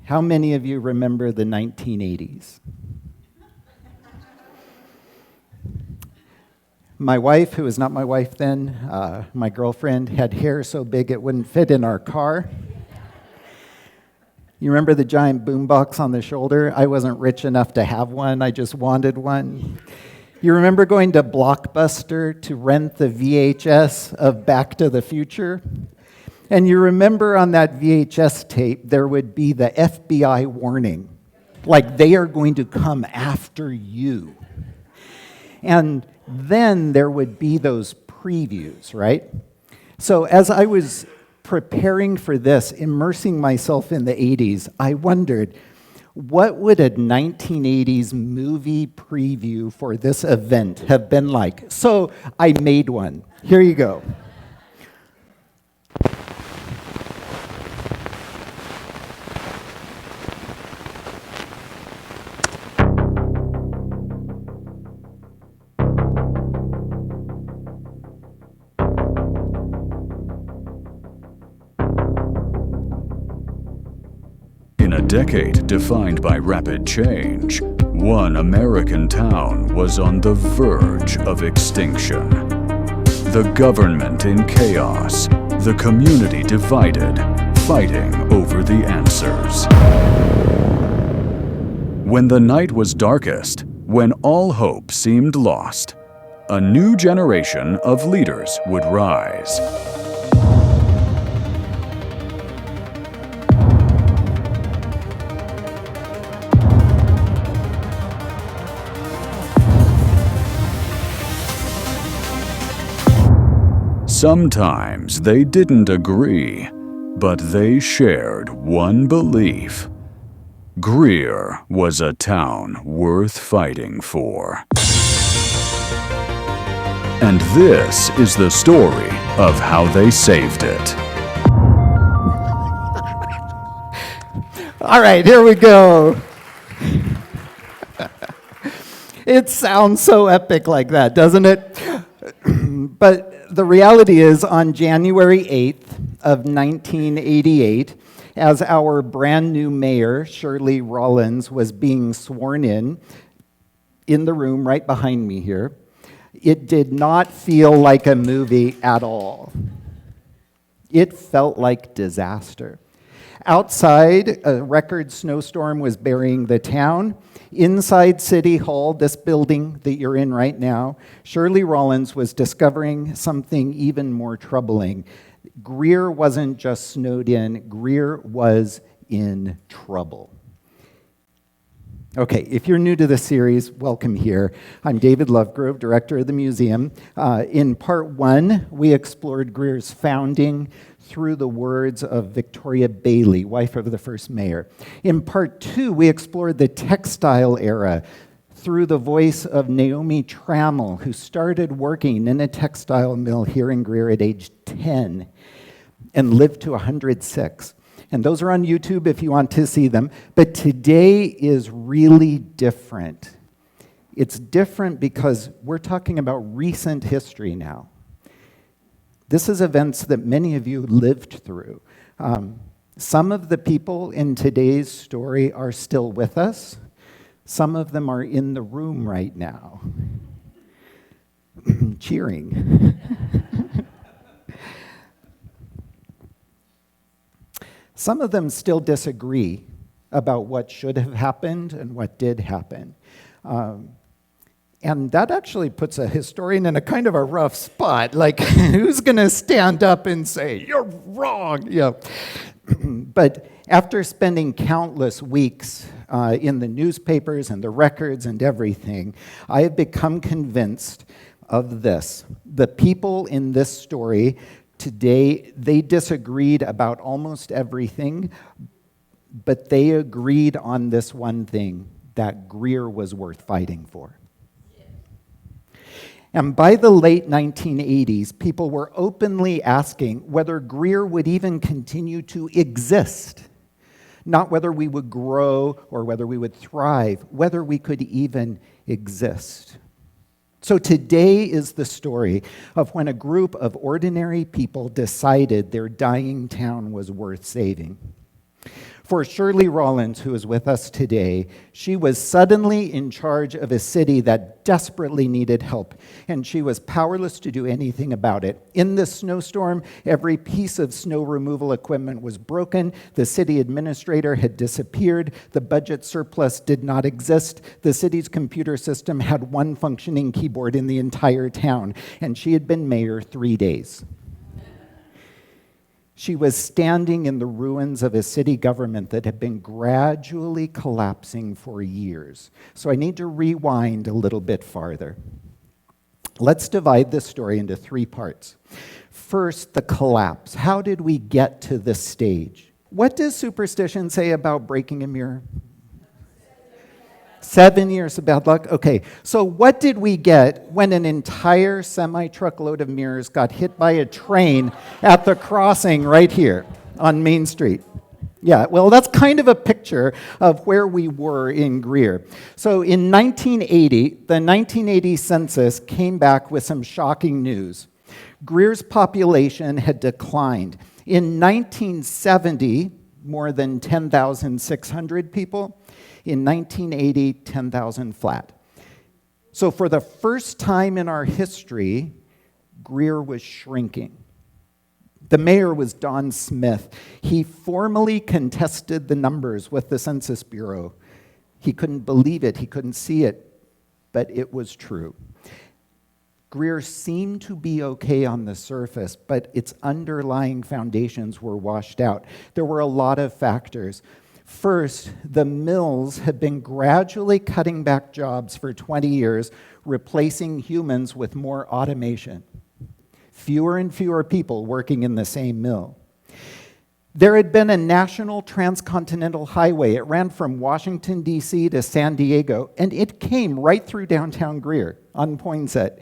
How many of you remember the 1980s? My wife, who was not my wife then, my girlfriend, had hair so big it wouldn't fit in our car. You remember the giant boombox on the shoulder? I wasn't rich enough to have one, I just wanted one. You remember going to Blockbuster to rent the VHS of Back to the Future? And you remember on that VHS tape, there would be the FBI warning, like they are going to come after you. And then there would be those previews, right? So as I was preparing for this, immersing myself in the 80s, I wondered, what would a 1980s movie preview for this event have been like? So I made one. Here you go. In a decade defined by rapid change, one American town was on the verge of extinction. The government in chaos, the community divided, fighting over the answers. When the night was darkest, when all hope seemed lost, a new generation of leaders would rise. Sometimes they didn't agree, but they shared one belief. Greer was a town worth fighting for. And this is the story of how they saved it. All right, here we go. It sounds so epic like that, doesn't it? But the reality is, on January 8th of 1988, as our brand new mayor, Shirley Rollins, was being sworn in the room right behind me here, it did not feel like a movie at all. It felt like disaster. Outside, a record snowstorm was burying the town. Inside City Hall, this building that you're in right now, Shirley Rollins was discovering something even more troubling. Greer wasn't just snowed in, Greer was in trouble. Okay, if you're new to the series, welcome here. I'm David Lovegrove, director of the museum. In part one, we explored Greer's founding through the words of Victoria Bailey, wife of the first mayor. In part two, we explored the textile era through the voice of Naomi Trammell, who started working in a textile mill here in Greer at age 10 and lived to 106. And those are on YouTube if you want to see them. But today is really different. It's different because we're talking about recent history now. This is events that many of you lived through. Some of the people in today's story are still with us. Some of them are in the room right now, cheering. Some of them still disagree about what should have happened and what did happen. And that actually puts a historian in a kind of a rough spot. Like, who's going to stand up and say, you're wrong? Yeah. But after spending countless weeks in the newspapers and the records and everything, I have become convinced of this. The people in this story today, they disagreed about almost everything, but they agreed on this one thing, that Greer was worth fighting for. And by the late 1980s, people were openly asking whether Greer would even continue to exist. Not whether we would grow or whether we would thrive, whether we could even exist. So today is the story of when a group of ordinary people decided their dying town was worth saving. For Shirley Rollins, who is with us today, she was suddenly in charge of a city that desperately needed help, and she was powerless to do anything about it. In this snowstorm, every piece of snow removal equipment was broken, the city administrator had disappeared, the budget surplus did not exist, the city's computer system had one functioning keyboard in the entire town, and she had been mayor 3 days. She was standing in the ruins of a city government that had been gradually collapsing for years. So I need to rewind a little bit farther. Let's divide this story into 3 parts. First, the collapse. How did we get to this stage? What does superstition say about breaking a mirror? 7 years of bad luck? Okay, so what did we get when an entire semi-truckload of mirrors got hit by a train at the crossing right here on Main Street? Yeah, well, that's kind of a picture of where we were in Greer. So in 1980, the 1980 census came back with some shocking news. Greer's population had declined. In 1970, more than 10,600 people. In 1980, 10,000 flat. So for the first time in our history, Greer was shrinking. The mayor was Don Smith. He formally contested the numbers with the Census Bureau. He couldn't believe it, he couldn't see it, but it was true. Greer seemed to be okay on the surface, but its underlying foundations were washed out. There were a lot of factors. First, the mills had been gradually cutting back jobs for 20 years, replacing humans with more automation. Fewer and fewer people working in the same mill. There had been a national transcontinental highway. It ran from Washington, D.C. to San Diego, and it came right through downtown Greer on Poinsett.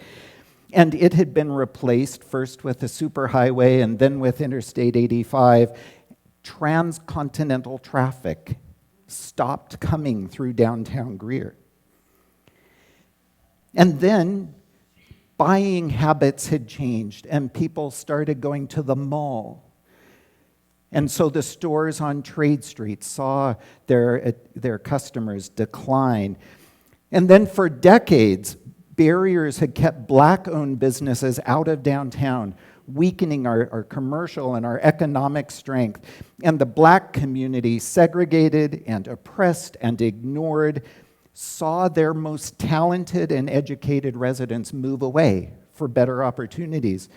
And it had been replaced first with a superhighway and then with Interstate 85. Transcontinental traffic stopped coming through downtown Greer. And then buying habits had changed and people started going to the mall. And so the stores on Trade Street saw their customers decline. And then for decades, barriers had kept Black-owned businesses out of downtown, weakening our commercial and our economic strength. And the Black community, segregated and oppressed and ignored, saw their most talented and educated residents move away for better opportunities,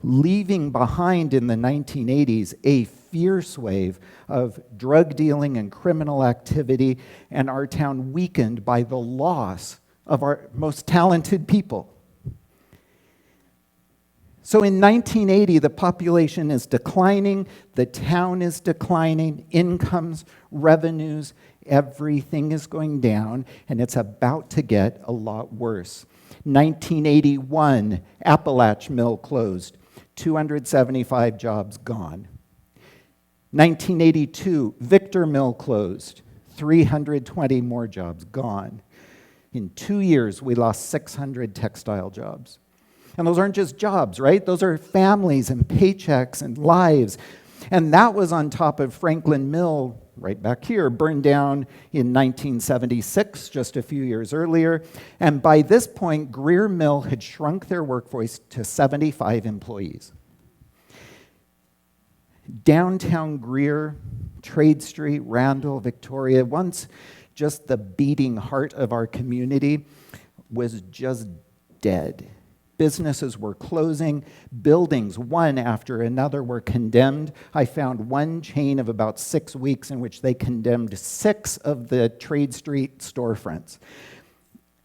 leaving behind in the 1980s a fierce wave of drug dealing and criminal activity, and our town weakened by the loss of our most talented people. So in 1980, the population is declining, the town is declining, incomes, revenues, everything is going down, and it's about to get a lot worse. 1981, Appalach Mill closed, 275 jobs gone. 1982, Victor Mill closed, 320 more jobs gone. In 2 years, we lost 600 textile jobs. And those aren't just jobs, right? Those are families and paychecks and lives. And that was on top of Franklin Mill, right back here, burned down in 1976, just a few years earlier. And by this point, Greer Mill had shrunk their workforce to 75 employees. Downtown Greer, Trade Street, Randall, Victoria, once just the beating heart of our community, was just dead. Businesses were closing, buildings, one after another, were condemned. I found one chain of about 6 weeks in which they condemned 6 of the Trade Street storefronts.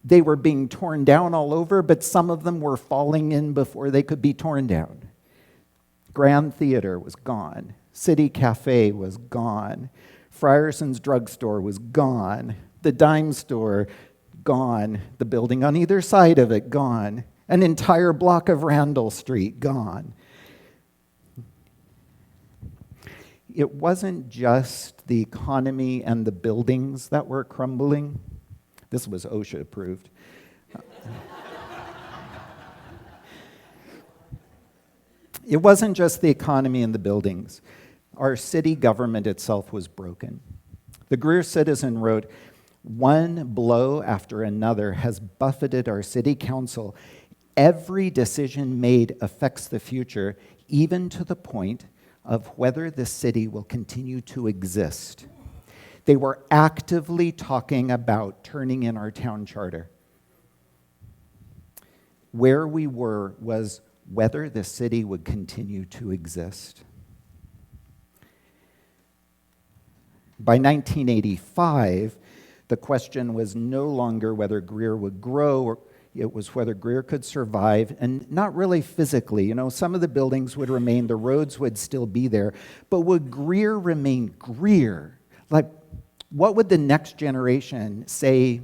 They were being torn down all over, but some of them were falling in before they could be torn down. Grand Theater was gone. City Cafe was gone. Frierson's drugstore was gone. The dime store, gone. The building on either side of it, gone. An entire block of Randall Street, gone. It wasn't just the economy and the buildings that were crumbling. This was OSHA approved. It wasn't just the economy and the buildings. our city government itself was broken. The Greer Citizen wrote, "One blow after another has buffeted our city council. Every decision made affects the future, even to the point of whether the city will continue to exist." They were actively talking about turning in our town charter. Where we were was whether the city would continue to exist. By 1985, the question was no longer whether Greer would grow, or it was whether Greer could survive, and not really physically. You know, some of the buildings would remain, the roads would still be there, but would Greer remain Greer? Like, what would the next generation say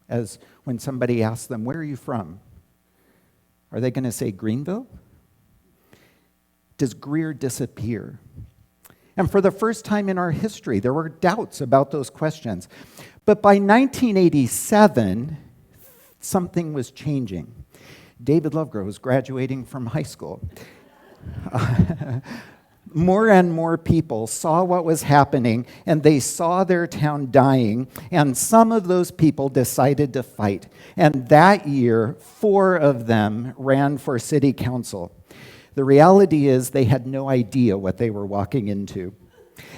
as when somebody asks them, "Where are you from?" Are they going to say Greenville? Does Greer disappear? And for the first time in our history, there were doubts about those questions. But by 1987, something was changing. David Lovegrove was graduating from high school. More and more people saw what was happening, and they saw their town dying, and some of those people decided to fight. And that year, 4 of them ran for city council. The reality is they had no idea what they were walking into.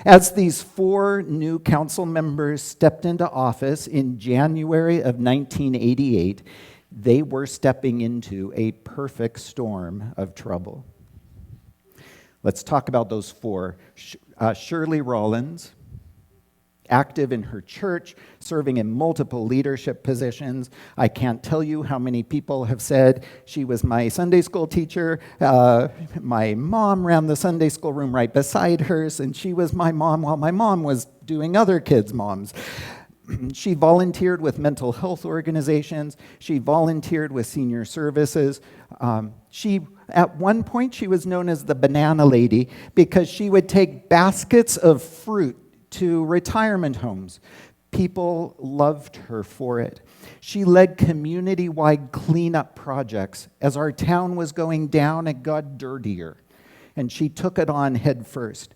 As these 4 new council members stepped into office in January of 1988, they were stepping into a perfect storm of trouble. Let's talk about those 4. Shirley Rollins, active in her church, serving in multiple leadership positions. I can't tell you how many people have said she was my Sunday school teacher. My mom ran the Sunday school room right beside hers, and she was my mom while my mom was doing other kids' moms. She volunteered with mental health organizations. She volunteered with senior services. At one point, she was known as the Banana Lady because she would take baskets of fruit to retirement homes. People loved her for it. She led community-wide cleanup projects as our town was going down and got dirtier, and she took it on head first.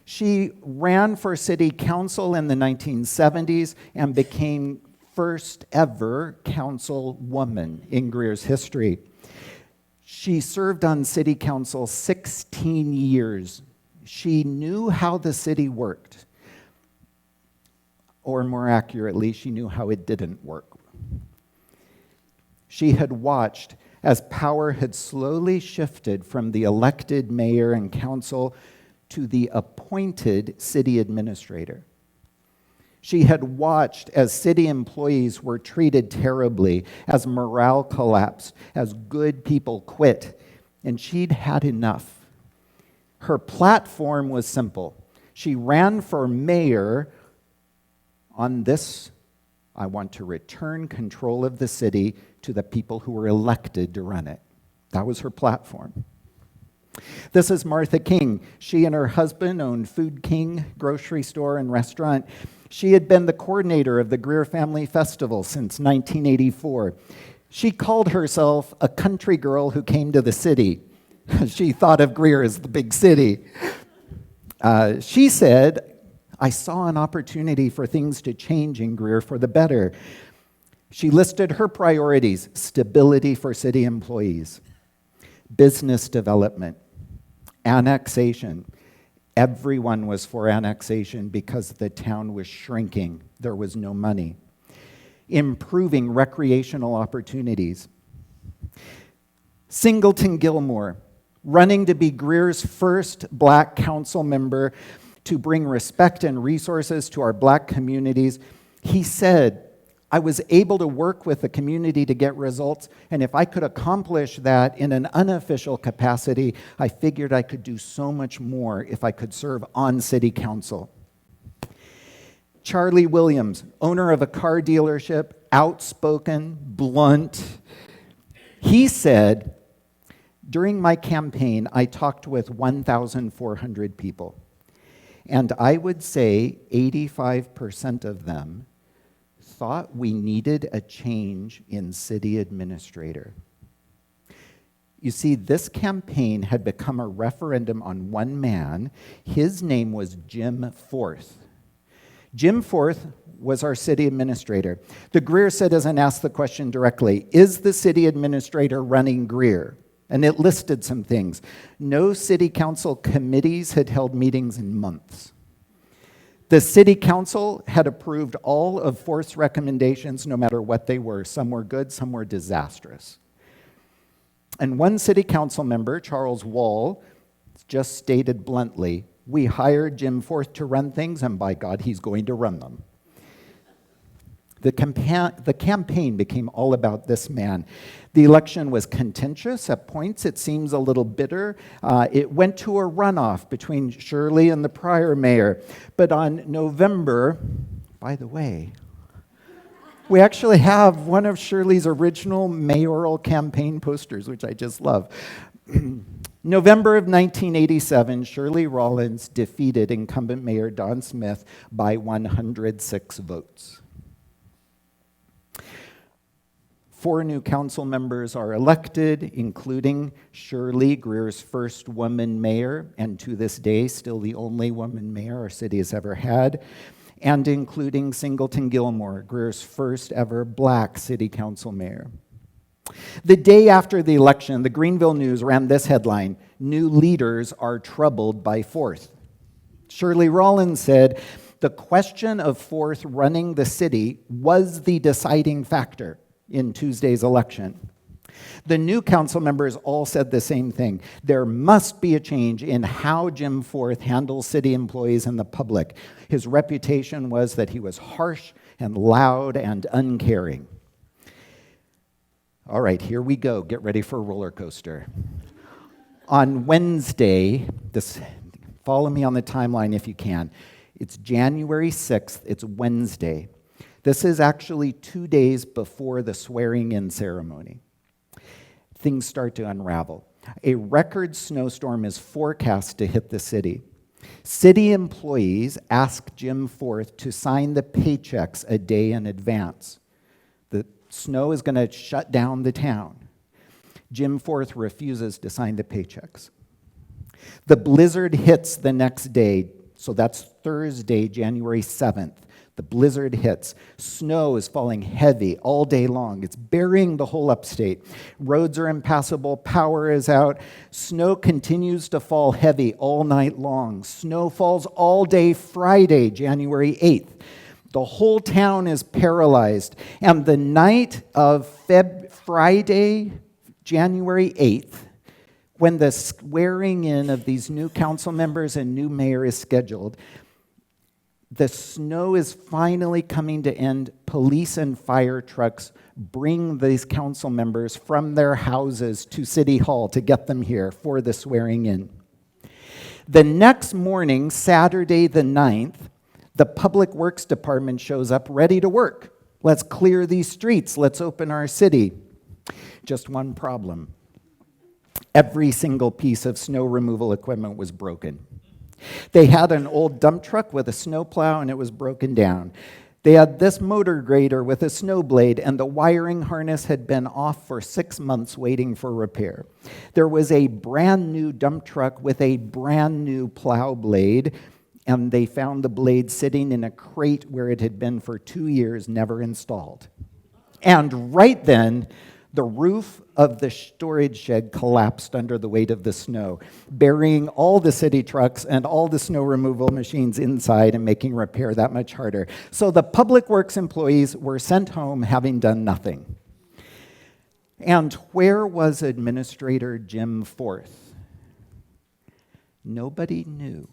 She ran for city council in the 1970s and became first ever councilwoman in Greer's history. She served on city council 16 years. She knew how the city worked. Or more accurately, she knew how it didn't work. She had watched as power had slowly shifted from the elected mayor and council to the appointed city administrator. She had watched as city employees were treated terribly, as morale collapsed, as good people quit, and she'd had enough. Her platform was simple. She ran for mayor on this: I want to return control of the city to the people who were elected to run it. That was her platform. This is Martha King. She and her husband owned Food King grocery store and restaurant. She had been the coordinator of the Greer Family Festival since 1984. She called herself a country girl who came to the city. She thought of Greer as the big city. She said, "I saw an opportunity for things to change in Greer for the better." She listed her priorities: stability for city employees, business development, annexation. Everyone was for annexation because the town was shrinking. There was no money. Improving recreational opportunities. Singleton Gilmore, running to be Greer's first black council member to bring respect and resources to our black communities. He said, "I was able to work with the community to get results, and if I could accomplish that in an unofficial capacity, I figured I could do so much more if I could serve on city council." Charlie Williams, owner of a car dealership, outspoken, blunt. He said, "During my campaign, I talked with 1,400 people, and I would say 85% of them thought we needed a change in city administrator." You see, this campaign had become a referendum on one man. His name was Jim Forth. Jim Forth was our city administrator. The Greer citizen asked the question directly, is the city administrator running Greer? And it listed some things. No city council committees had held meetings in months. The city council had approved all of Forth's recommendations, no matter what they were. Some were good, some were disastrous. And one city council member, Charles Wall, just stated bluntly, we hired Jim Forth to run things, and by God, he's going to run them. The campaign became all about this man. The election was contentious. At points, it seems a little bitter. It went to a runoff between Shirley and the prior mayor. But on November, by the way, we actually have one of Shirley's original mayoral campaign posters, which I just love. November of 1987, Shirley Rawlins defeated incumbent Mayor Don Smith by 106 votes. 4 new council members are elected, including Shirley, Greer's first woman mayor, and to this day, still the only woman mayor our city has ever had, and including Singleton Gilmore, Greer's first ever black city council mayor. The day after the election, the Greenville News ran this headline, "New leaders are troubled by Forth." Shirley Rawlins said, the question of Forth running the city was the deciding factor in Tuesday's election. The new council members all said the same thing. There must be a change in how Jim Forth handles city employees and the public. His reputation was that he was harsh and loud and uncaring. All right, here we go. Get ready for a roller coaster. On Wednesday, follow me on the timeline if you can. It's January 6th. It's Wednesday. This is actually 2 days before the swearing-in ceremony. Things start to unravel. A record snowstorm is forecast to hit the city. City employees ask Jim Forth to sign the paychecks a day in advance. The snow is going to shut down the town. Jim Forth refuses to sign the paychecks. The blizzard hits the next day, so that's Thursday, January 7th. The blizzard hits. Snow is falling heavy all day long. It's burying the whole upstate. Roads are impassable. Power is out. Snow continues to fall heavy all night long. Snow falls all day Friday, January 8th. The whole town is paralyzed. And the night of Friday, January 8th, when the swearing in of these new council members and new mayor is scheduled, the snow is finally coming to end. Police and fire trucks bring these council members from their houses to City Hall to get them here for the swearing in. The next morning, Saturday the 9th, the Public Works Department shows up ready to work. Let's clear these streets. Let's open our city. Just one problem. Every single piece of snow removal equipment was broken. They had an old dump truck with a snowplow, and it was broken down. They had this motor grader with a snow blade, and the wiring harness had been off for 6 months waiting for repair. There was a brand new dump truck with a brand new plow blade, and they found the blade sitting in a crate where it had been for 2 years, never installed. And right then, the roof of the storage shed collapsed under the weight of the snow, burying all the city trucks and all the snow removal machines inside and making repair that much harder. So the public works employees were sent home having done nothing. And where was Administrator Jim Forth? Nobody knew.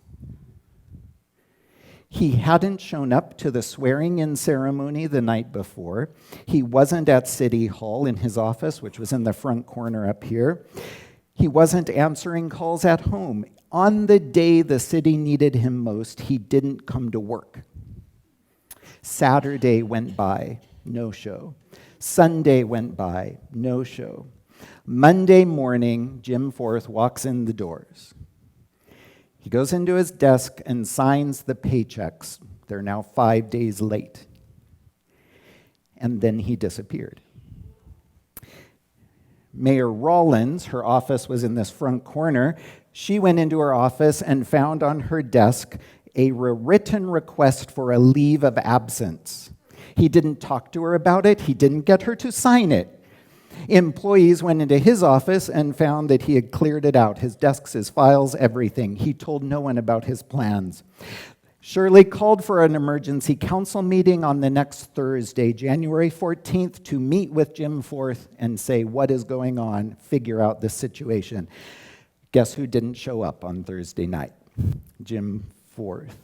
He hadn't shown up to the swearing-in ceremony the night before. He wasn't at City Hall in his office, which was in the front corner up here. He wasn't answering calls at home. On the day the city needed him most, he didn't come to work. Saturday went by, no show. Sunday went by, no show. Monday morning, Jim Forth walks in the doors. He goes into his desk and signs the paychecks. They're now 5 days late. And then he disappeared. Mayor Rollins, her office was in this front corner, she went into her office and found on her desk a written request for a leave of absence. He didn't talk to her about it. He didn't get her to sign it. Employees went into his office and found that he had cleared it out, his desks, his files, everything. He told no one about his plans. Shirley called for an emergency council meeting on the next Thursday, January 14th, to meet with Jim Forth and say what is going on, figure out the situation. Guess who didn't show up on Thursday night? Jim Forth.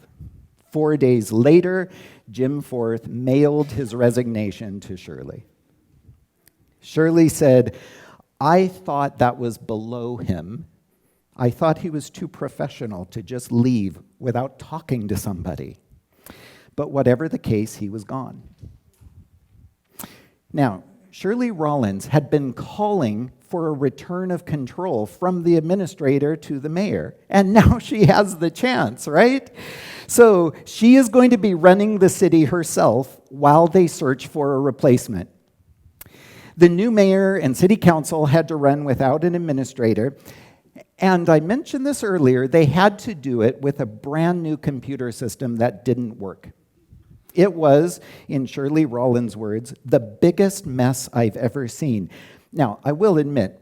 4 days later, Jim Forth mailed his resignation to Shirley. Shirley said, "I thought that was below him. I thought he was too professional to just leave without talking to somebody. But whatever the case, he was gone." Now, Shirley Rollins had been calling for a return of control from the administrator to the mayor, and now she has the chance, right? So she is going to be running the city herself while they search for a replacement. The new mayor and city council had to run without an administrator, and I mentioned this earlier, they had to do it with a brand new computer system that didn't work. It was, in Shirley Rollins' words, the biggest mess I've ever seen. Now, I will admit,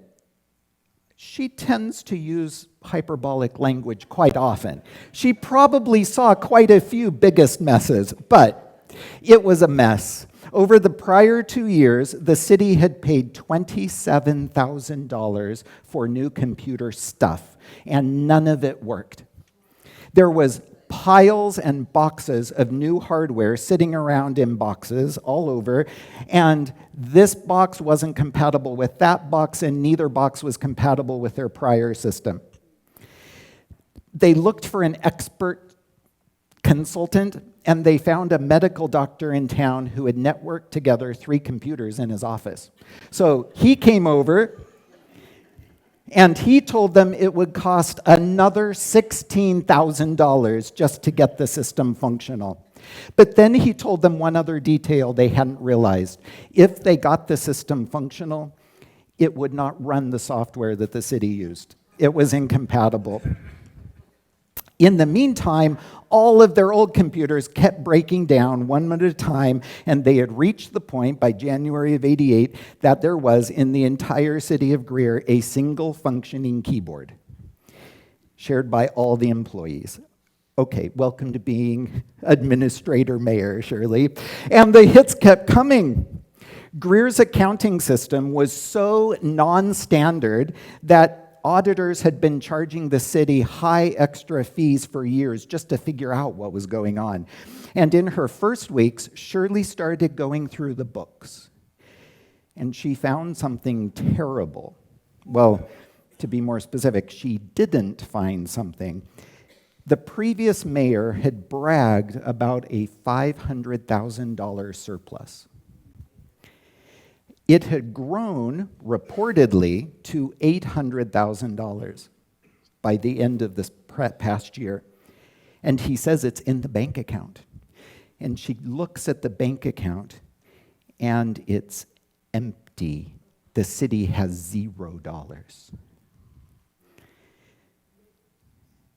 she tends to use hyperbolic language quite often. She probably saw quite a few biggest messes, but it was a mess. Over the prior 2 years, the city had paid $27,000 for new computer stuff, and none of it worked. There was piles and boxes of new hardware sitting around in boxes all over, and this box wasn't compatible with that box, and neither box was compatible with their prior system. They looked for an expert consultant, and they found a medical doctor in town who had networked together 3 computers in his office. So he came over, and he told them it would cost another $16,000 just to get the system functional. But then he told them one other detail they hadn't realized. If they got the system functional, it would not run the software that the city used. It was incompatible. In the meantime, all of their old computers kept breaking down one at a time, and they had reached the point by January of '88 that there was, in the entire city of Greer, a single functioning keyboard shared by all the employees. Okay, welcome to being administrator mayor, Shirley. And the hits kept coming. Greer's accounting system was so non-standard that auditors had been charging the city high extra fees for years just to figure out what was going on. And in her first weeks, Shirley started going through the books. And she found something terrible. Well, to be more specific, she didn't find something. The previous mayor had bragged about a $500,000 surplus. It had grown, reportedly, to $800,000 by the end of this past year. And he says it's in the bank account. And she looks at the bank account, and it's empty. The city has $0.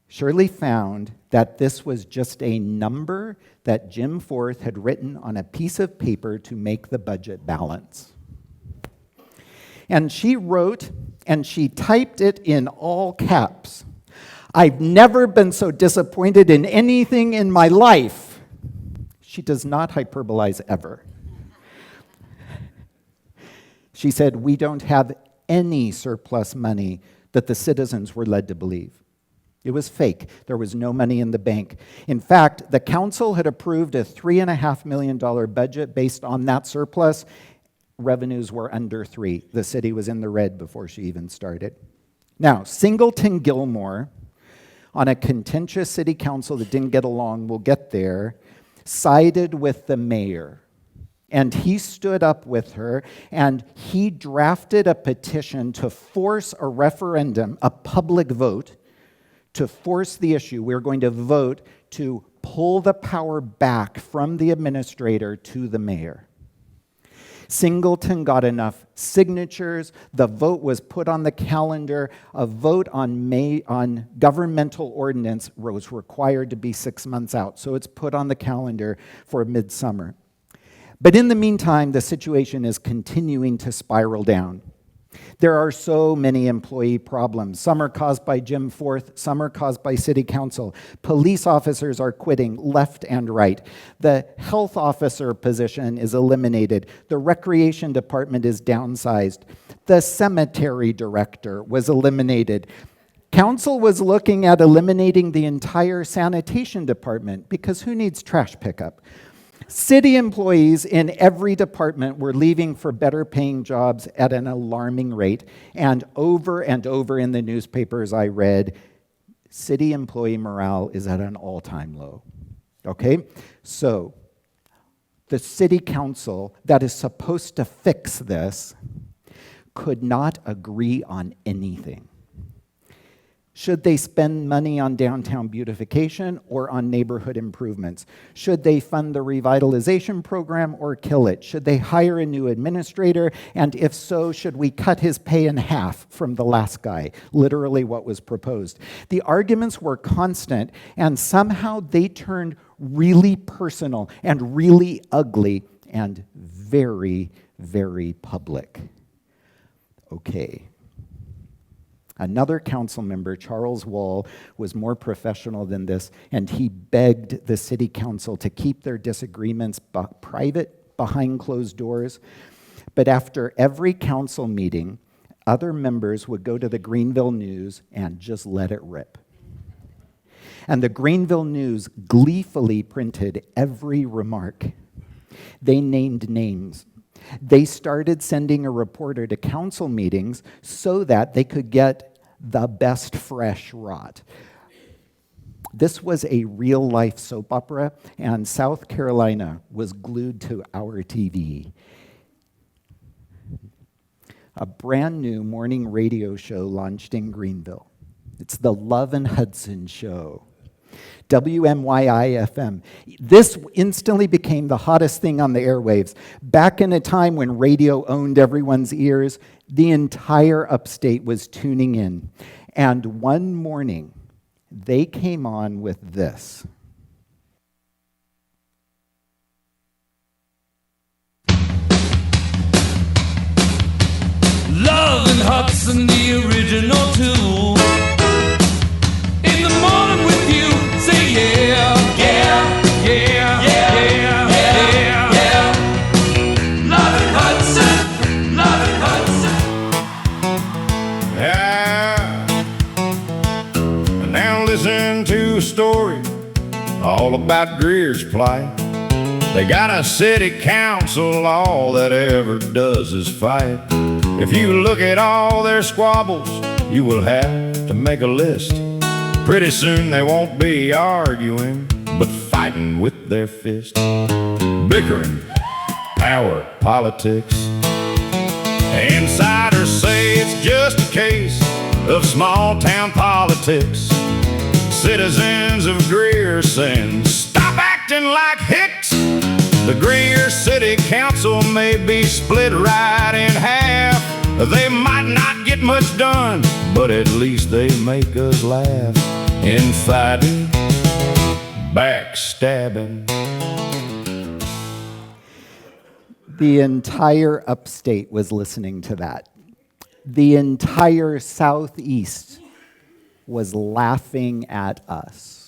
Shirley found that this was just a number that Jim Forth had written on a piece of paper to make the budget balance. And she wrote, and she typed it in all caps, "I've never been so disappointed in anything in my life." She does not hyperbolize ever. She said, "We don't have any surplus money that the citizens were led to believe." It was fake. There was no money in the bank. In fact, the council had approved a $3.5 million budget based on that surplus. Revenues were under 3. The city was in the red before she even started. Now, Singleton Gilmore, on a contentious city council that didn't get along, we'll get there, sided with the mayor. And he stood up with her, and he drafted a petition to force a referendum, a public vote, to force the issue. We're going to vote to pull the power back from the administrator to the mayor. Singleton got enough signatures. The vote was put on the calendar. A vote on governmental ordinance was required to be 6 months out. So it's put on the calendar for midsummer. But in the meantime, the situation is continuing to spiral down. There are so many employee problems. Some are caused by Jim Forth, some are caused by city council. Police officers are quitting left and right. The health officer position is eliminated. The recreation department is downsized. The cemetery director was eliminated. Council was looking at eliminating the entire sanitation department because who needs trash pickup? City employees in every department were leaving for better paying jobs at an alarming rate. And over in the newspapers I read, city employee morale is at an all-time low. Okay? So, the city council that is supposed to fix this could not agree on anything. Should they spend money on downtown beautification or on neighborhood improvements? Should they fund the revitalization program or kill it? Should they hire a new administrator? And if so, should we cut his pay in half from the last guy? Literally what was proposed. The arguments were constant, and somehow they turned really personal and really ugly and very, very public. Okay. Another council member, Charles Wall, was more professional than this, and he begged the city council to keep their disagreements private, behind closed doors. But after every council meeting, other members would go to the Greenville News and just let it rip. And the Greenville News gleefully printed every remark. They named names. They started sending a reporter to council meetings so that they could get the best fresh rot. This was a real-life soap opera, and South Carolina was glued to our TV. A brand new morning radio show launched in Greenville. It's the Love and Hudson Show. WMYI-FM. This instantly became the hottest thing on the airwaves. Back in a time when radio owned everyone's ears, the entire upstate was tuning in. And one morning, they came on with this. Love and Hudson, the original tool. In the morning with you, say yeah, yeah, yeah, yeah, yeah, yeah. Love and Hudson, love and Hudson. Yeah. Now listen to a story all about Greer's plight. They got a city council, all that ever does is fight. If you look at all their squabbles, you will have to make a list. Pretty soon they won't be arguing, but fighting with their fists. Bickering, power, politics. Insiders say it's just a case of small town politics. Citizens of Greer saying, stop acting like hicks. The Greer City Council may be split right in half. They might not get much done, but at least they make us laugh. Infighting, backstabbing. The entire upstate was listening to that. The entire Southeast was laughing at us.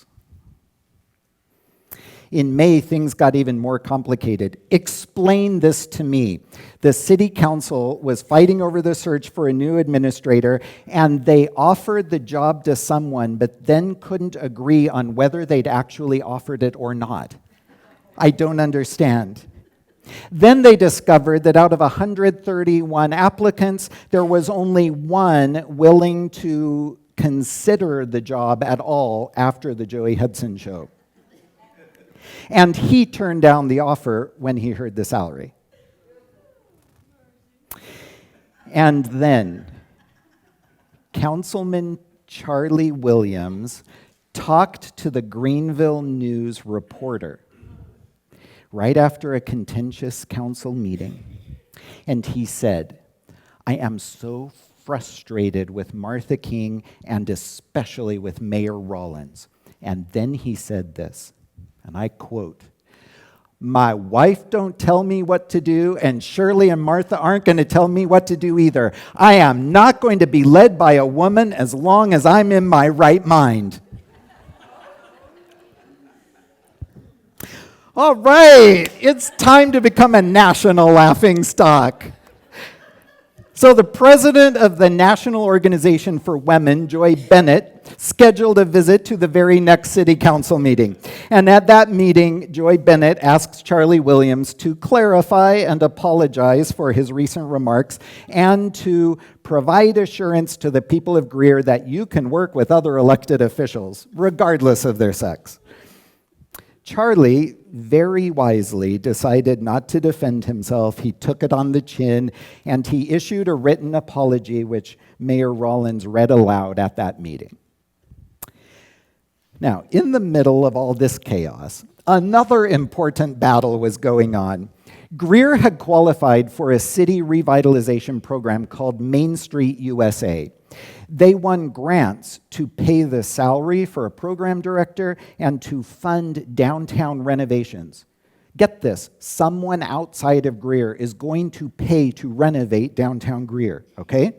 In May, things got even more complicated. Explain this to me. The city council was fighting over the search for a new administrator, and they offered the job to someone, but then couldn't agree on whether they'd actually offered it or not. I don't understand. Then they discovered that out of 131 applicants, there was only one willing to consider the job at all after the Joey Hudson show. And he turned down the offer when he heard the salary. And then, Councilman Charlie Williams talked to the Greenville News reporter right after a contentious council meeting. And he said, "I am so frustrated with Martha King and especially with Mayor Rollins." And then he said this, and I quote, "My wife don't tell me what to do, and Shirley and Martha aren't going to tell me what to do either. I am not going to be led by a woman as long as I'm in my right mind." All right, it's time to become a national laughingstock. So the president of the National Organization for Women, Joy Bennett, scheduled a visit to the very next city council meeting. And at that meeting, Joy Bennett asks Charlie Williams to clarify and apologize for his recent remarks and to provide assurance to the people of Greer that you can work with other elected officials, regardless of their sex. Charlie very wisely decided not to defend himself. He took it on the chin, and he issued a written apology, which Mayor Rollins read aloud at that meeting. Now, in the middle of all this chaos, another important battle was going on. Greer had qualified for a city revitalization program called Main Street USA. They won grants to pay the salary for a program director and to fund downtown renovations. Get this, someone outside of Greer is going to pay to renovate downtown Greer, okay?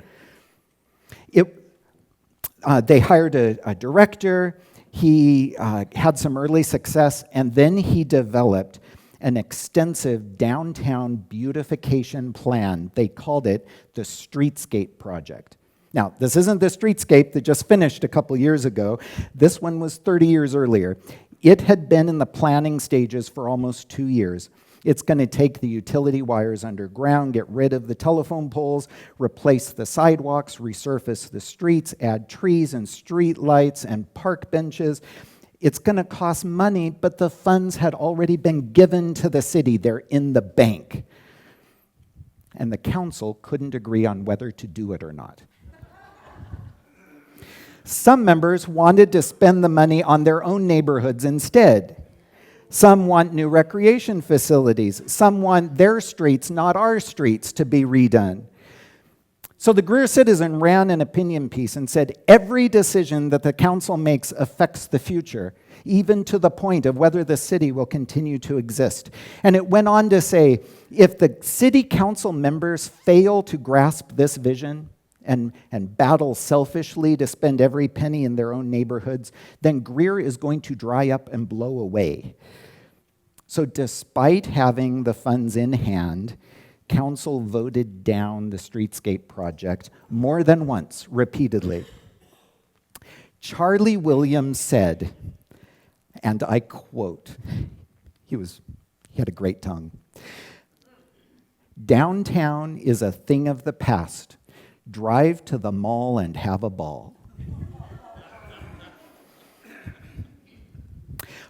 They hired a director, he had some early success, and then he developed an extensive downtown beautification plan. They called it the Streetscape Project. Now, this isn't the streetscape that just finished a couple years ago. This one was 30 years earlier. It had been in the planning stages for almost 2 years. It's going to take the utility wires underground, get rid of the telephone poles, replace the sidewalks, resurface the streets, add trees and street lights and park benches. It's going to cost money, but the funds had already been given to the city. They're in the bank. And the council couldn't agree on whether to do it or not. Some members wanted to spend the money on their own neighborhoods instead. Some want new recreation facilities. Some want their streets, not our streets, to be redone. So the Greer Citizen ran an opinion piece and said, every decision that the council makes affects the future, even to the point of whether the city will continue to exist. And it went on to say, if the city council members fail to grasp this vision, and battle selfishly to spend every penny in their own neighborhoods, then Greer is going to dry up and blow away. So despite having the funds in hand, council voted down the Streetscape project more than once, repeatedly. Charlie Williams said, and I quote, he had a great tongue, "Downtown is a thing of the past. Drive to the mall and have a ball."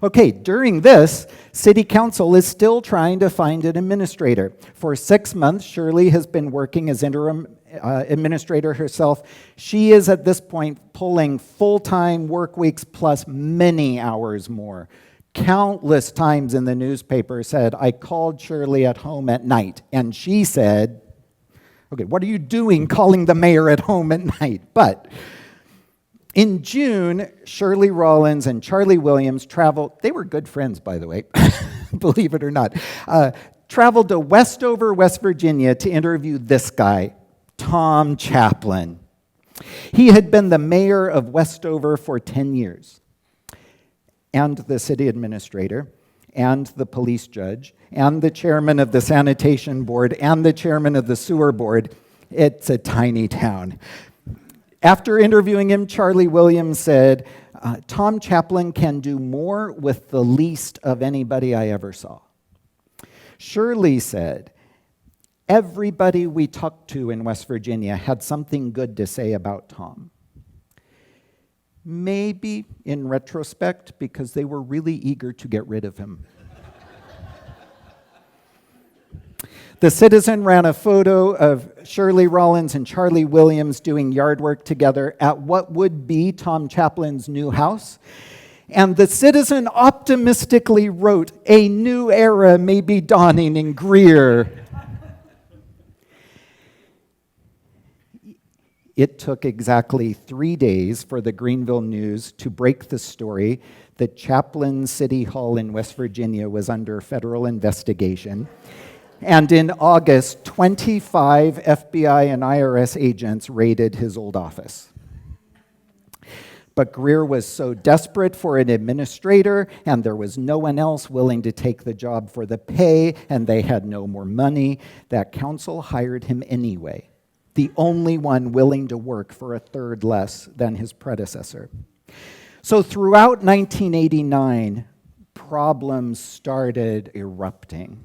Okay, during this, City Council is still trying to find an administrator. For 6 months, Shirley has been working as interim administrator herself. She is at this point pulling full-time work weeks plus many hours more. Countless times in the newspaper said, "I called Shirley at home at night," and she said, okay, what are you doing calling the mayor at home at night? But in June, Shirley Rollins and Charlie Williams traveled, they were good friends, by the way, believe it or not, traveled to Westover, West Virginia to interview this guy, Tom Chaplin. He had been the mayor of Westover for 10 years, and the city administrator, and the police judge, and the chairman of the sanitation board, and the chairman of the sewer board. It's a tiny town. After interviewing him, Charlie Williams said, Tom Chaplin can do more with the least of anybody I ever saw. Shirley said, everybody we talked to in West Virginia had something good to say about Tom. Maybe in retrospect, because they were really eager to get rid of him. The Citizen ran a photo of Shirley Rollins and Charlie Williams doing yard work together at what would be Tom Chaplin's new house. And the Citizen optimistically wrote, "A new era may be dawning in Greer." It took exactly 3 days for the Greenville News to break the story that Chaplin City Hall in West Virginia was under federal investigation. And in August, 25 FBI and IRS agents raided his old office. But Greer was so desperate for an administrator, and there was no one else willing to take the job for the pay, and they had no more money, that council hired him anyway, the only one willing to work for a third less than his predecessor. So throughout 1989, problems started erupting.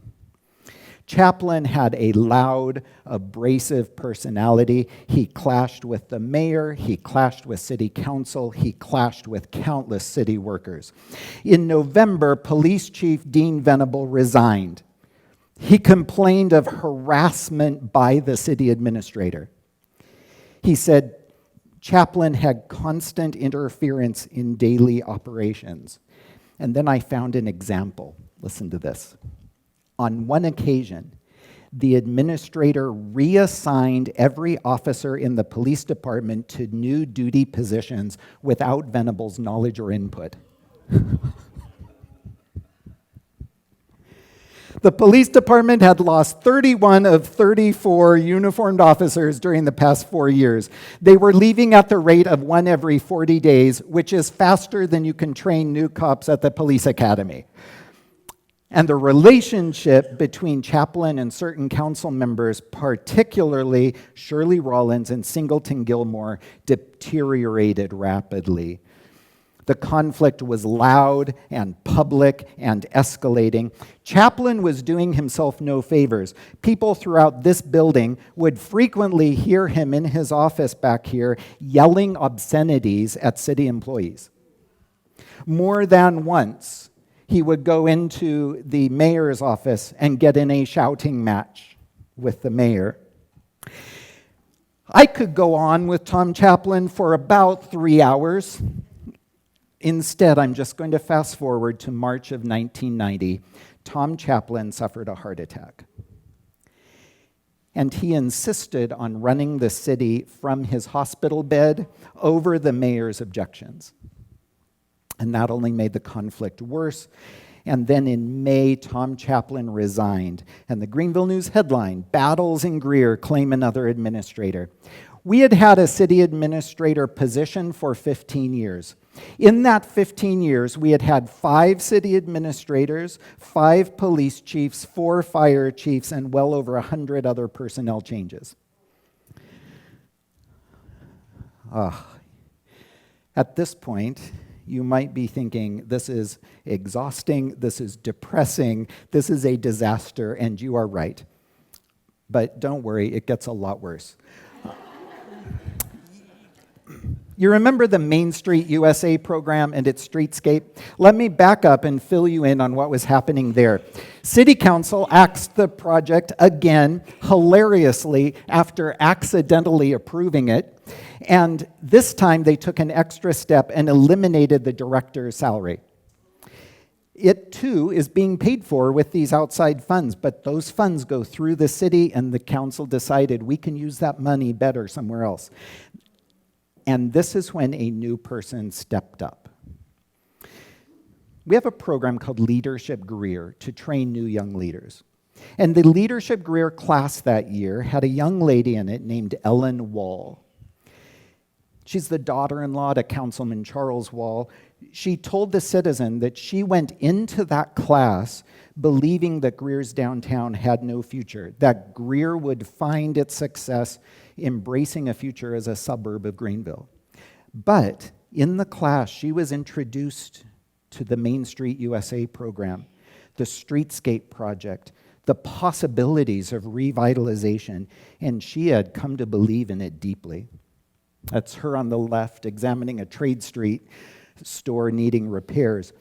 Chaplin had a loud, abrasive personality. He clashed with the mayor, he clashed with city council, he clashed with countless city workers. In November, Police Chief Dean Venable resigned. He complained of harassment by the city administrator. He said Chaplin had constant interference in daily operations. And then I found an example. Listen to this. On one occasion, the administrator reassigned every officer in the police department to new duty positions without Venable's knowledge or input. The police department had lost 31 of 34 uniformed officers during the past 4 years. They were leaving at the rate of 1 every 40 days, which is faster than you can train new cops at the police academy. And the relationship between Chaplin and certain council members, particularly Shirley Rollins and Singleton Gilmore, deteriorated rapidly. The conflict was loud and public and escalating. Chaplin was doing himself no favors. People throughout this building would frequently hear him in his office back here yelling obscenities at city employees. More than once, he would go into the mayor's office and get in a shouting match with the mayor. I could go on with Tom Chaplin for about 3 hours. Instead, I'm just going to fast forward to March of 1990. Tom Chaplin suffered a heart attack. And he insisted on running the city from his hospital bed over the mayor's objections. And that only made the conflict worse. And then in May, Tom Chaplin resigned. And the Greenville News headline, "Battles in Greer Claim Another Administrator." We had had a city administrator position for 15 years. In that 15 years, we had had 5 city administrators, 5 police chiefs, 4 fire chiefs, and well over 100 other personnel changes. At this point, you might be thinking, this is exhausting, this is depressing, this is a disaster, and you are right. But don't worry, it gets a lot worse. You remember the Main Street USA program and its streetscape? Let me back up and fill you in on what was happening there. City Council axed the project again, hilariously, after accidentally approving it. And this time they took an extra step and eliminated the director's salary. It too is being paid for with these outside funds, but those funds go through the city, and the council decided we can use that money better somewhere else. And this is when a new person stepped up. We have a program called Leadership Greer to train new young leaders. And the Leadership Greer class that year had a young lady in it named Ellen Wall. She's the daughter-in-law to Councilman Charles Wall. She told the Citizen that she went into that class believing that Greer's downtown had no future, that Greer would find its success embracing a future as a suburb of Greenville. But in the class, she was introduced to the Main Street USA program, the Streetscape project, the possibilities of revitalization, and she had come to believe in it deeply. That's her on the left, examining a Trade Street store needing repairs.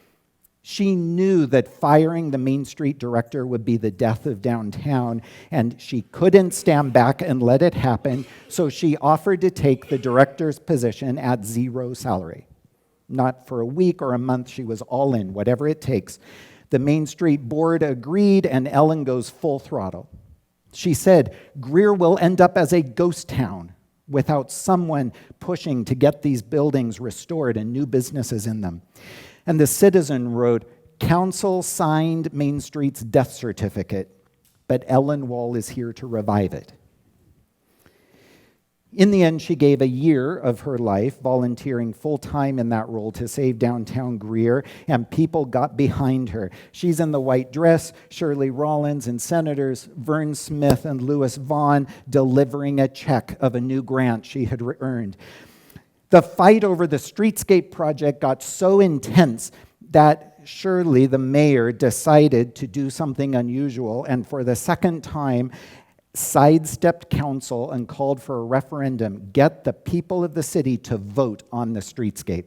She knew that firing the Main Street director would be the death of downtown, and she couldn't stand back and let it happen, so she offered to take the director's position at 0 salary. Not for a week or a month, she was all in, whatever it takes. The Main Street board agreed, and Ellen goes full throttle. She said, "Greer will end up as a ghost town without someone pushing to get these buildings restored and new businesses in them. And the citizen wrote, "Council signed Main Street's death certificate, but Ellen Wall is here to revive it." In the end, she gave a year of her life volunteering full-time in that role to save downtown Greer, and people got behind her. She's in the white dress, Shirley Rollins and Senators Vern Smith and Louis Vaughn delivering a check of a new grant she had earned. The fight over the streetscape project got so intense that Shirley, the mayor, decided to do something unusual, and for the second time, sidestepped council and called for a referendum, get the people of the city to vote on the streetscape.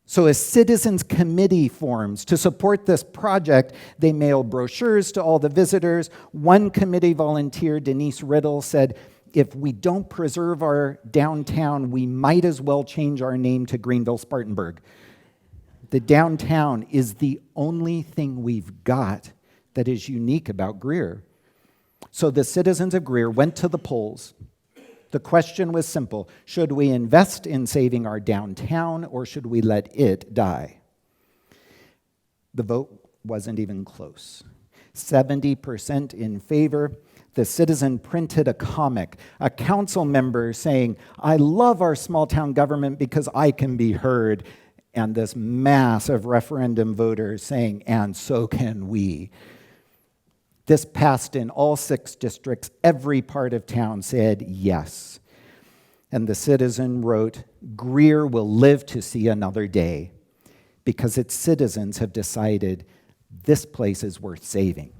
So a citizens committee forms to support this project. They mailed brochures to all the visitors. One committee volunteer, Denise Riddle, said, "If we don't preserve our downtown, we might as well change our name to Greenville-Spartanburg. The downtown is the only thing we've got that is unique about Greer." So the citizens of Greer went to the polls. The question was simple: should we invest in saving our downtown, or should we let it die? The vote wasn't even close. 70% in favor. The citizen printed a comic, a council member saying, "I love our small town government because I can be heard," and this mass of referendum voters saying, "And so can we." This passed in all 6 districts. Every part of town said yes. And the citizen wrote, "Greer will live to see another day because its citizens have decided this place is worth saving."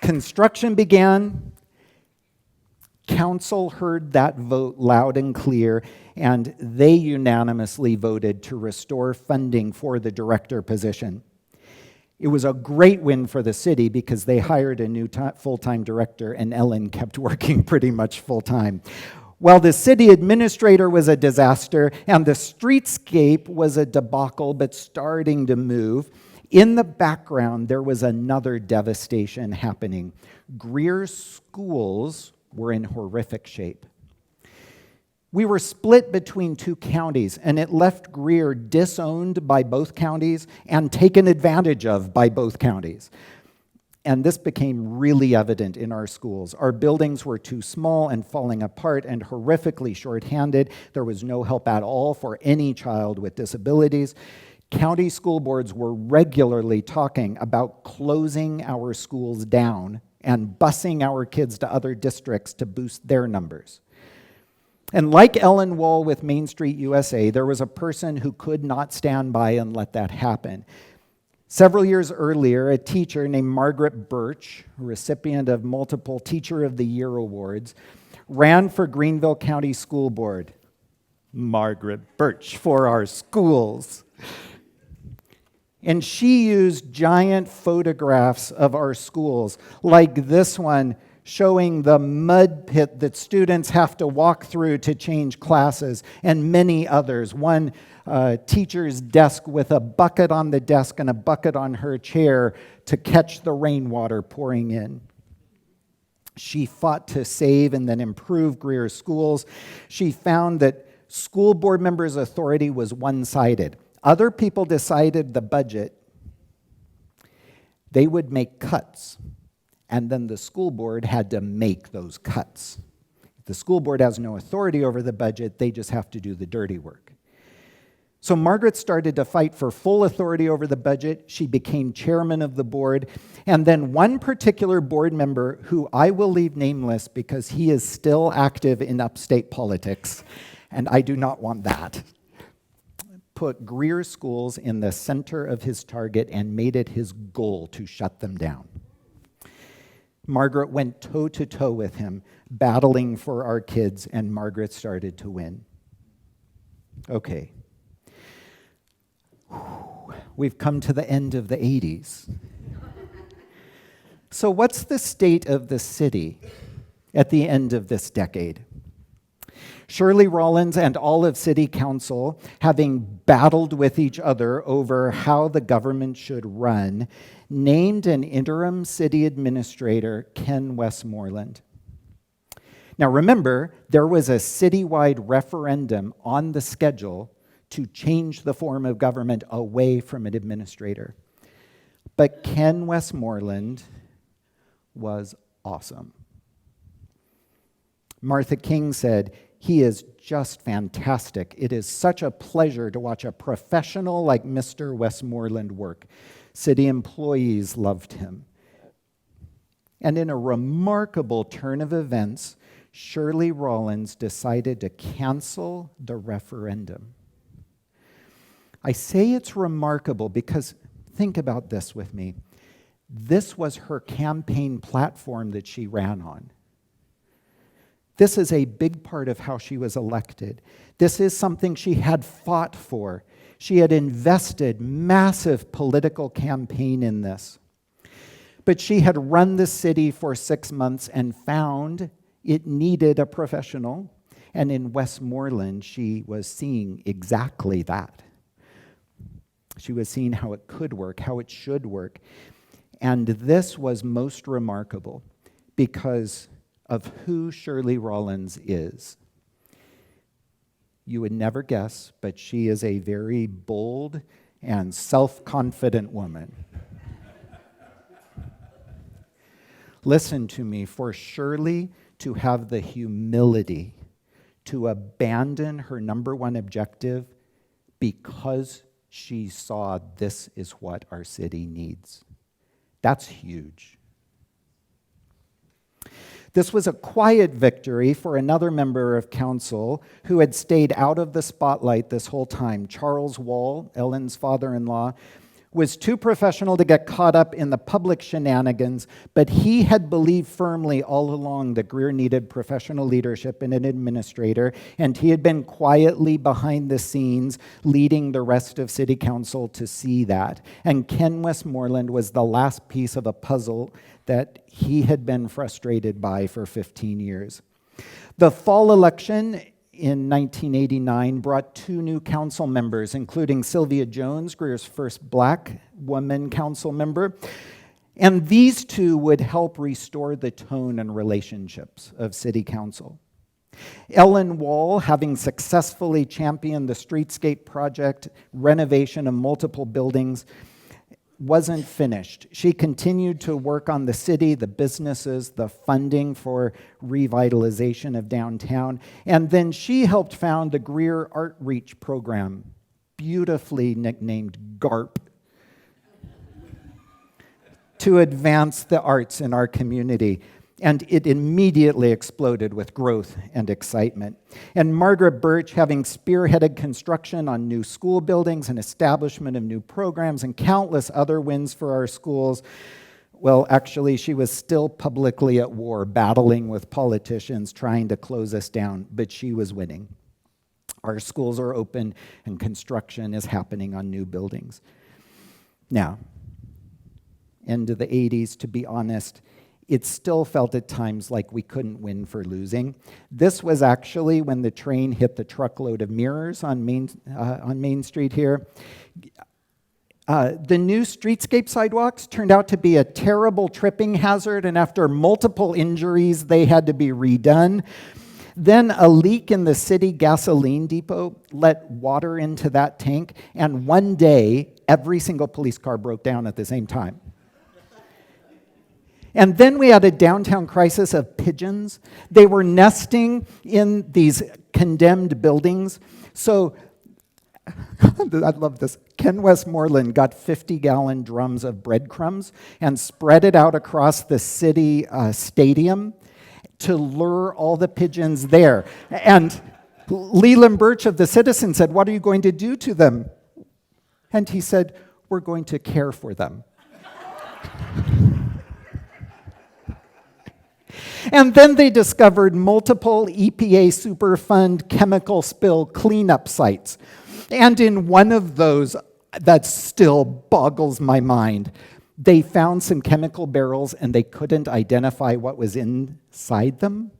Construction began. Council heard that vote loud and clear, and they unanimously voted to restore funding for the director position. It was a great win for the city because they hired a new full-time director, and Ellen kept working pretty much full-time. While the city administrator was a disaster and the streetscape was a debacle but starting to move, in the background there was another devastation happening. Greer's schools were in horrific shape. We were split between 2 counties, and it left Greer disowned by both counties and taken advantage of by both counties. And this became really evident in our schools. Our buildings were too small and falling apart and horrifically short-handed. There was no help at all for any child with disabilities. County school boards were regularly talking about closing our schools down and busing our kids to other districts to boost their numbers. And like Ellen Wall with Main Street USA, there was a person who could not stand by and let that happen. Several years earlier, a teacher named Margaret Birch, recipient of multiple Teacher of the Year awards, ran for Greenville County School Board. Margaret Birch for our schools. And she used giant photographs of our schools, like this one showing the mud pit that students have to walk through to change classes, and many others. One teacher's desk with a bucket on the desk and a bucket on her chair to catch the rainwater pouring in. She fought to save and then improve Greer schools. She found that school board members' authority was one-sided. Other people decided the budget. They would make cuts, and then the school board had to make those cuts. The school board has no authority over the budget, they just have to do the dirty work. So Margaret started to fight for full authority over the budget. She became chairman of the board, and then one particular board member, who I will leave nameless because he is still active in upstate politics, and I do not want that, put Greer schools in the center of his target and made it his goal to shut them down. Margaret went toe-to-toe with him, battling for our kids, and Margaret started to win. Okay. We've come to the end of the 80s. So what's the state of the city at the end of this decade? Shirley Rollins and all of City Council, having battled with each other over how the government should run, named an interim city administrator, Ken Westmoreland. Now remember, there was a citywide referendum on the schedule to change the form of government away from an administrator. But Ken Westmoreland was awesome. Martha King said, "He is just fantastic. It is such a pleasure to watch a professional like Mr. Westmoreland work. City employees loved him." And in a remarkable turn of events, Shirley Rollins decided to cancel the referendum. I say it's remarkable because think about this with me. This was her campaign platform that she ran on. This is a big part of how she was elected. This is something she had fought for. She had invested massive political campaign in this. But she had run the city for 6 months and found it needed a professional. And in Westmoreland, she was seeing exactly that. She was seeing how it could work, how it should work. And this was most remarkable because of who Shirley Rollins is. You would never guess, but she is a very bold and self-confident woman. Listen to me, for Shirley to have the humility to abandon her number one objective because she saw this is what our city needs. That's huge. This was a quiet victory for another member of council who had stayed out of the spotlight this whole time. Charles Wall, Ellen's father-in-law, was too professional to get caught up in the public shenanigans, but he had believed firmly all along that Greer needed professional leadership and an administrator, and he had been quietly behind the scenes leading the rest of City Council to see that. And Ken Westmoreland was the last piece of a puzzle that he had been frustrated by for 15 years. The fall election in 1989 brought 2 new council members, including Sylvia Jones, Greer's first black woman council member. And these 2 would help restore the tone and relationships of City Council. Ellen Wall, having successfully championed the streetscape project, renovation of multiple buildings, wasn't finished. She continued to work on the city, the businesses, the funding for revitalization of downtown, and then she helped found the Greer Art Reach program, beautifully nicknamed GARP, to advance the arts in our community. And it immediately exploded with growth and excitement. And Margaret Birch, having spearheaded construction on new school buildings and establishment of new programs and countless other wins for our schools, well, actually, she was still publicly at war, battling with politicians, trying to close us down, but she was winning. Our schools are open, and construction is happening on new buildings. Now, end of the 80s, to be honest, it still felt at times like we couldn't win for losing. This was actually when the train hit the truckload of mirrors on Main Street here. The new streetscape sidewalks turned out to be a terrible tripping hazard, and after multiple injuries, they had to be redone. Then a leak in the city gasoline depot let water into that tank, and one day, every single police car broke down at the same time. And then we had a downtown crisis of pigeons. They were nesting in these condemned buildings. So, I love this. Ken Westmoreland got 50-gallon drums of breadcrumbs and spread it out across the city stadium to lure all the pigeons there. And Leland Birch of the Citizen said, "What are you going to do to them?" And he said, "We're going to care for them." And then they discovered multiple EPA Superfund chemical spill cleanup sites. And in one of those, that still boggles my mind, they found some chemical barrels and they couldn't identify what was inside them.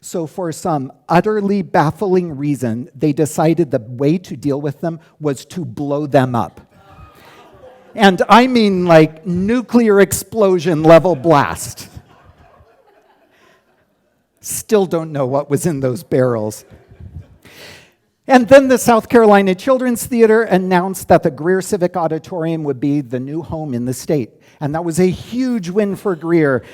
So for some utterly baffling reason, they decided the way to deal with them was to blow them up. And I mean like nuclear explosion level blast. Still don't know what was in those barrels. And then the South Carolina Children's Theater announced that the Greer Civic Auditorium would be the new home in the state. And that was a huge win for Greer.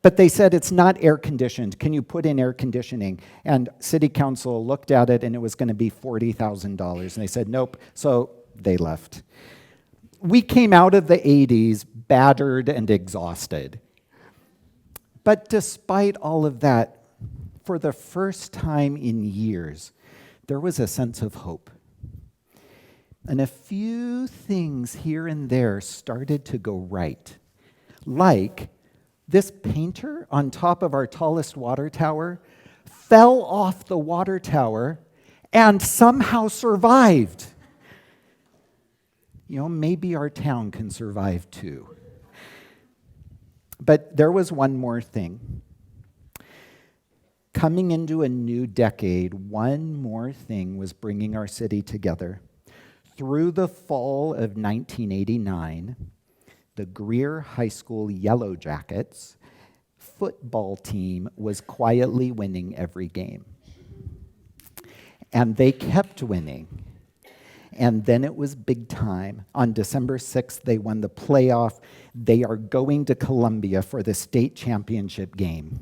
But they said it's not air conditioned. Can you put in air conditioning? And city council looked at it and it was going to be $40,000. And they said, nope. So they left. We came out of the 80s battered and exhausted. But despite all of that, for the first time in years, there was a sense of hope. And a few things here and there started to go right. Like this painter on top of our tallest water tower fell off the water tower and somehow survived. You know, maybe our town can survive too. But there was one more thing. Coming into a new decade, one more thing was bringing our city together. Through the fall of 1989, the Greer High School Yellow Jackets football team was quietly winning every game. And they kept winning. And then it was big time. On December 6th, they won the playoff. They are going to Columbia for the state championship game.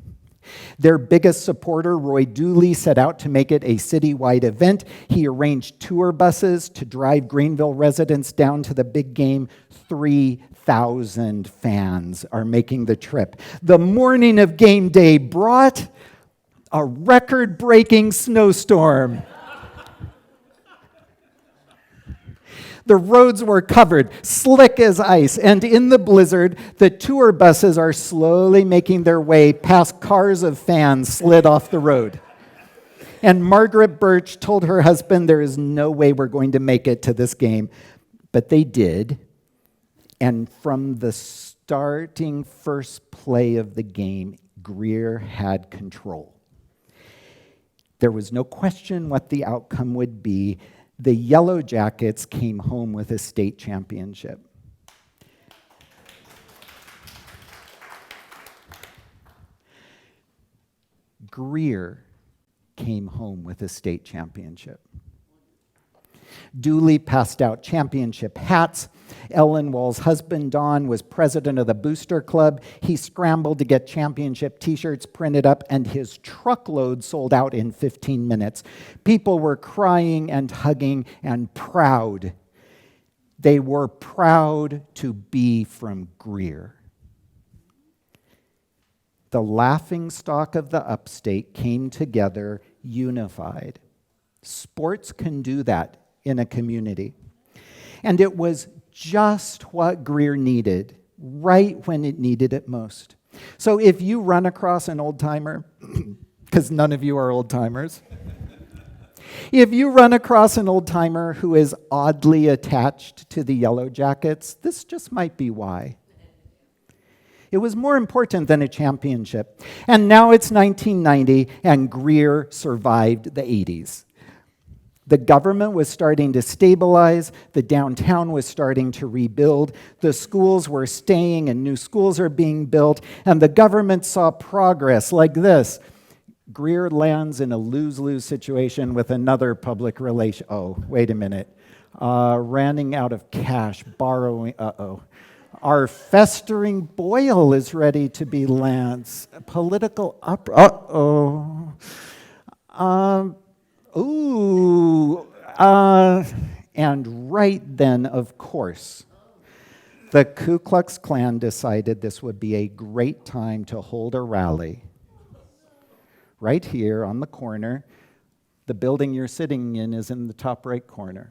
Their biggest supporter, Roy Dooley, set out to make it a citywide event. He arranged tour buses to drive Greenville residents down to the big game. 3,000 fans are making the trip. The morning of game day brought a record-breaking snowstorm. The roads were covered, slick as ice, and in the blizzard, the tour buses are slowly making their way past cars of fans slid off the road. And Margaret Birch told her husband, there is no way we're going to make it to this game. But they did, and from the starting first play of the game, Greer had control. There was no question what the outcome would be. The Yellow Jackets came home with a state championship. Greer came home with a state championship. Dooley passed out championship hats. Ellen Wall's husband, Don, was president of the Booster Club. He scrambled to get championship t-shirts printed up, and his truckload sold out in 15 minutes. People were crying and hugging and proud. They were proud to be from Greer. The laughingstock of the upstate came together unified. Sports can do that in a community. And it was just what Greer needed, right when it needed it most. So if you run across an old-timer, because none of you are old-timers, if you run across an old-timer who is oddly attached to the Yellow Jackets, this just might be why. It was more important than a championship. And now it's 1990, and Greer survived the 80s. The government was starting to stabilize, the downtown was starting to rebuild, the schools were staying and new schools are being built, and the government saw progress like this. Greer lands in a lose-lose situation with another public relation. Oh, wait a minute. Running out of cash, borrowing, Our festering boil is ready to be lanced. Political and right then, of course, the Ku Klux Klan decided this would be a great time to hold a rally. Right here on the corner. The building you're sitting in is in the top right corner.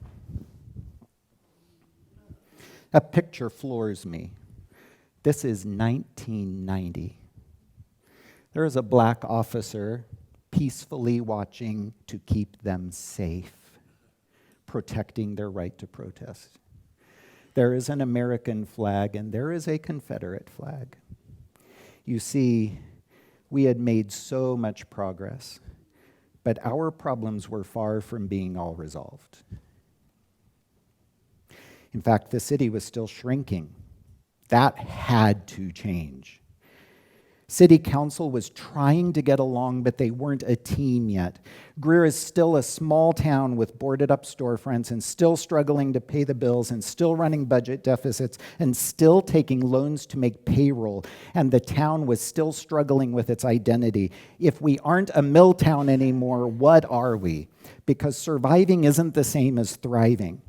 A picture floors me. This is 1990. There is a black officer peacefully watching to keep them safe, protecting their right to protest. There is an American flag and there is a Confederate flag. You see, We had made so much progress, but our problems were far from being all resolved. In fact, the city was still shrinking. That had to change. City council was trying to get along, but they weren't a team yet. Greer is still a small town with boarded up storefronts and still struggling to pay the bills and still running budget deficits and still taking loans to make payroll. And the town was still struggling with its identity. If we aren't a mill town anymore, what are we? Because surviving isn't the same as thriving.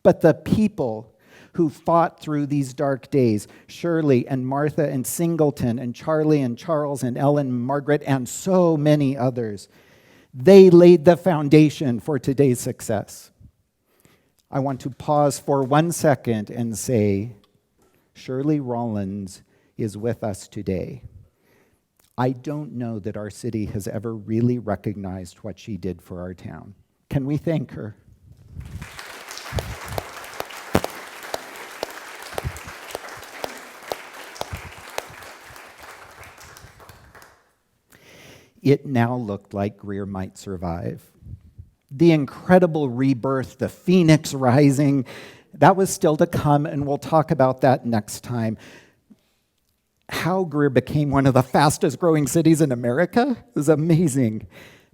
But the people who fought through these dark days, Shirley and Martha and Singleton and Charlie and Charles and Ellen and Margaret and so many others, they laid the foundation for today's success. I want to pause for 1 second and say, Shirley Rollins is with us today. I don't know that our city has ever really recognized what she did for our town. Can we thank her? It now looked like Greer might survive. The incredible rebirth, the phoenix rising, that was still to come, and we'll talk about that next time. How Greer became one of the fastest growing cities in America is amazing.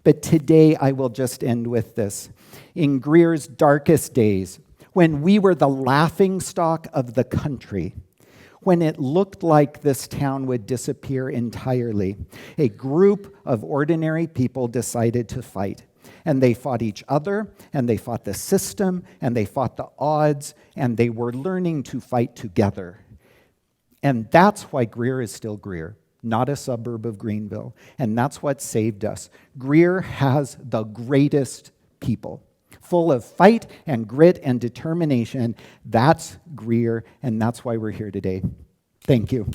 But today I will just end with this. In Greer's darkest days, when we were the laughingstock of the country, when it looked like this town would disappear entirely, a group of ordinary people decided to fight. And they fought each other, and they fought the system, and they fought the odds, and they were learning to fight together. And that's why Greer is still Greer, not a suburb of Greenville. And that's what saved us. Greer has the greatest people, full of fight and grit and determination. That's Greer, and that's why we're here today. Thank you.